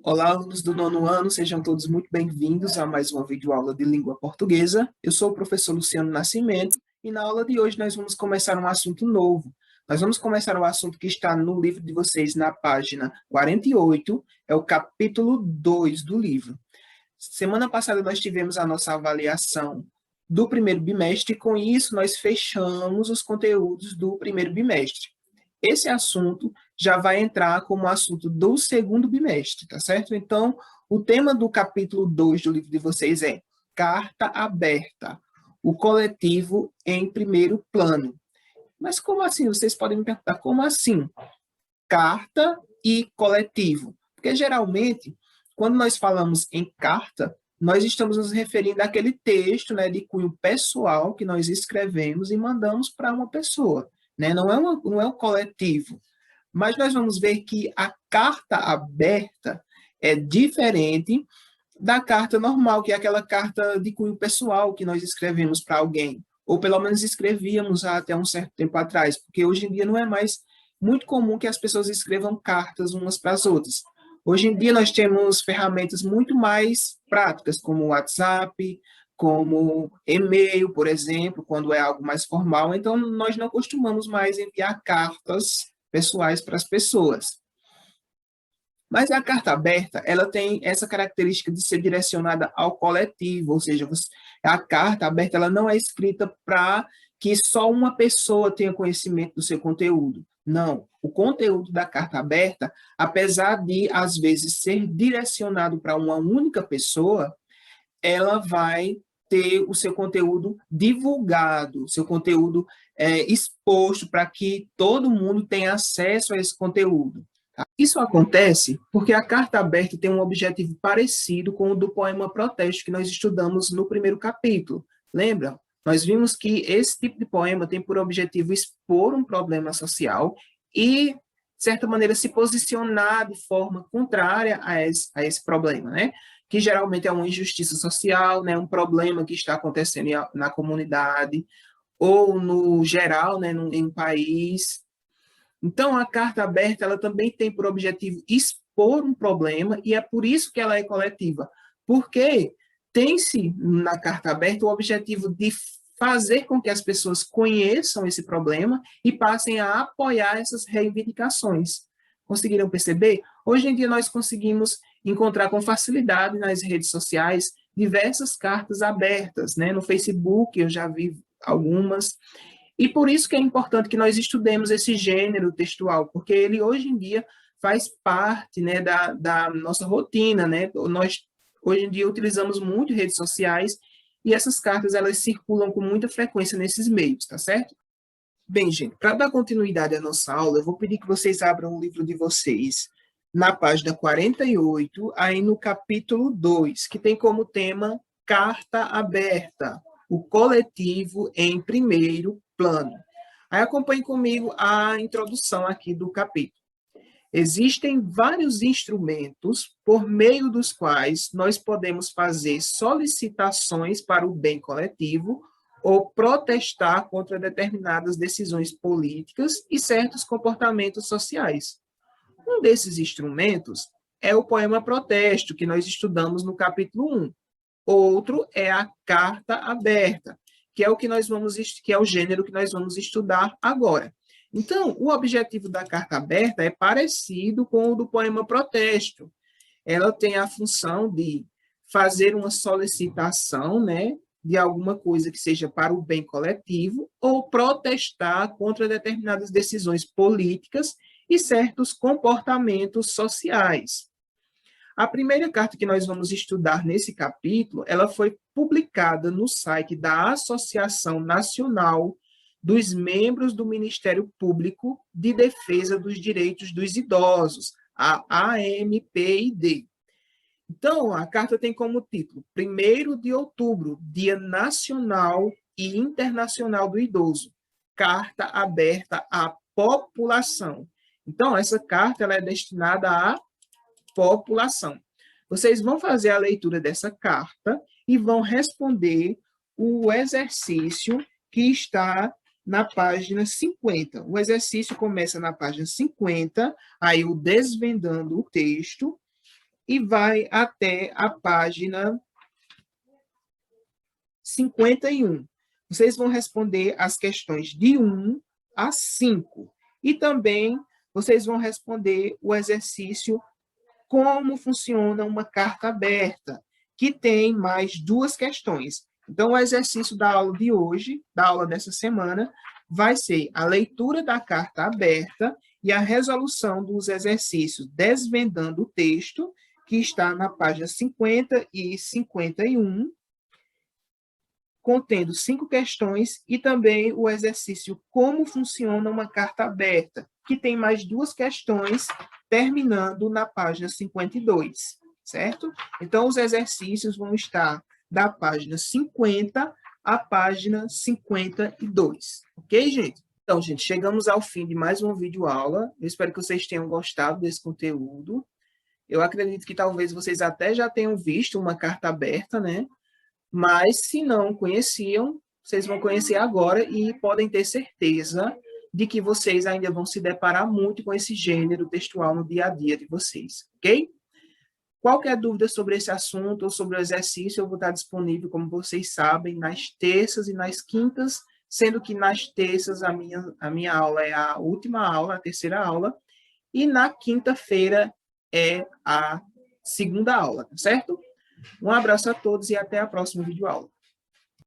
Olá, alunos do nono ano, sejam todos muito bem-vindos a mais uma videoaula de língua portuguesa. Eu sou o professor Luciano Nascimento e na aula de hoje nós vamos começar um assunto novo. Nós vamos começar um assunto que está no livro de vocês na página 48, é o capítulo 2 do livro. Semana passada nós tivemos a nossa avaliação do primeiro bimestre e com isso nós fechamos os conteúdos do primeiro bimestre. Esse assunto já vai entrar como assunto do segundo bimestre, tá certo? Então, o tema do capítulo 2 do livro de vocês é Carta Aberta, o coletivo em primeiro plano. Mas como assim? Vocês podem me perguntar, como assim? Carta e coletivo. Porque geralmente, quando nós falamos em carta, nós estamos nos referindo àquele texto, né, de cunho pessoal que nós escrevemos e mandamos para uma pessoa, né? Não é um coletivo. Mas nós vamos ver que a carta aberta é diferente da carta normal, que é aquela carta de cunho pessoal que nós escrevemos para alguém, ou pelo menos escrevíamos até um certo tempo atrás, porque hoje em dia não é mais muito comum que as pessoas escrevam cartas umas para as outras. Hoje em dia nós temos ferramentas muito mais práticas, como o WhatsApp, como e-mail, por exemplo, quando é algo mais formal. Então, nós não costumamos mais enviar cartas pessoais para as pessoas. Mas a carta aberta, ela tem essa característica de ser direcionada ao coletivo, ou seja, a carta aberta ela não é escrita para que só uma pessoa tenha conhecimento do seu conteúdo. Não, o conteúdo da carta aberta, apesar de às vezes ser direcionado para uma única pessoa, ela vai ter o seu conteúdo divulgado, seu conteúdo exposto para que todo mundo tenha acesso a esse conteúdo. Isso acontece porque a carta aberta tem um objetivo parecido com o do poema Protesto que nós estudamos no primeiro capítulo. Lembra? Nós vimos que esse tipo de poema tem por objetivo expor um problema social e, de certa maneira, se posicionar de forma contrária a esse problema, né? Que geralmente é uma injustiça social, né? Um problema que está acontecendo na comunidade ou no geral, né? Em um país. Então, a carta aberta ela também tem por objetivo expor um problema e é por isso que ela é coletiva. Porque tem-se na carta aberta o objetivo de fazer com que as pessoas conheçam esse problema e passem a apoiar essas reivindicações. Conseguiram perceber? Hoje em dia nós conseguimos encontrar com facilidade nas redes sociais diversas cartas abertas, né? No Facebook eu já vi algumas, e por isso que é importante que nós estudemos esse gênero textual, porque ele hoje em dia faz parte, né, da nossa rotina, né? Nós hoje em dia utilizamos muito redes sociais e essas cartas elas circulam com muita frequência nesses meios, tá certo? Bem, gente, para dar continuidade à nossa aula, eu vou pedir que vocês abram o livro de vocês na página 48, aí no capítulo 2, que tem como tema Carta Aberta, o coletivo em primeiro plano. Aí acompanhe comigo a introdução aqui do capítulo. Existem vários instrumentos por meio dos quais nós podemos fazer solicitações para o bem coletivo ou protestar contra determinadas decisões políticas e certos comportamentos sociais. Um desses instrumentos é o poema Protesto, que nós estudamos no capítulo 1. Outro é a carta aberta, que é o que nós vamos, que é o gênero que nós vamos estudar agora. Então, o objetivo da carta aberta é parecido com o do poema Protesto. Ela tem a função de fazer uma solicitação, né, de alguma coisa que seja para o bem coletivo ou protestar contra determinadas decisões políticas e certos comportamentos sociais. A primeira carta que nós vamos estudar nesse capítulo, ela foi publicada no site da Associação Nacional dos Membros do Ministério Público de Defesa dos Direitos dos Idosos, a AMPID. Então, a carta tem como título 1º de outubro, Dia Nacional e Internacional do Idoso, carta aberta à população. Então, essa carta ela é destinada à população. Vocês vão fazer a leitura dessa carta e vão responder o exercício que está na página 50. O exercício começa na página 50, aí o desvendando o texto, e vai até a página 51. Vocês vão responder as questões de 1 a 5. E também vocês vão responder o exercício como funciona uma carta aberta, que tem mais 2 questões. Então, o exercício da aula de hoje, da aula dessa semana, vai ser a leitura da carta aberta e a resolução dos exercícios desvendando o texto, que está na página 50 e 51, contendo 5 questões, e também o exercício como funciona uma carta aberta, que tem mais 2 questões, terminando na página 52, certo? Então, os exercícios vão estar da página 50 à página 52, ok, gente? Então, gente, chegamos ao fim de mais uma videoaula. Eu espero que vocês tenham gostado desse conteúdo. Eu acredito que talvez vocês até já tenham visto uma carta aberta, né? Mas, se não conheciam, vocês vão conhecer agora e podem ter certeza de que vocês ainda vão se deparar muito com esse gênero textual no dia a dia de vocês, ok? Qualquer dúvida sobre esse assunto ou sobre o exercício, eu vou estar disponível, como vocês sabem, nas terças e nas quintas, sendo que nas terças a minha aula é a última aula, a terceira aula, e na quinta-feira é a segunda aula, tá certo? Um abraço a todos e até a próxima videoaula.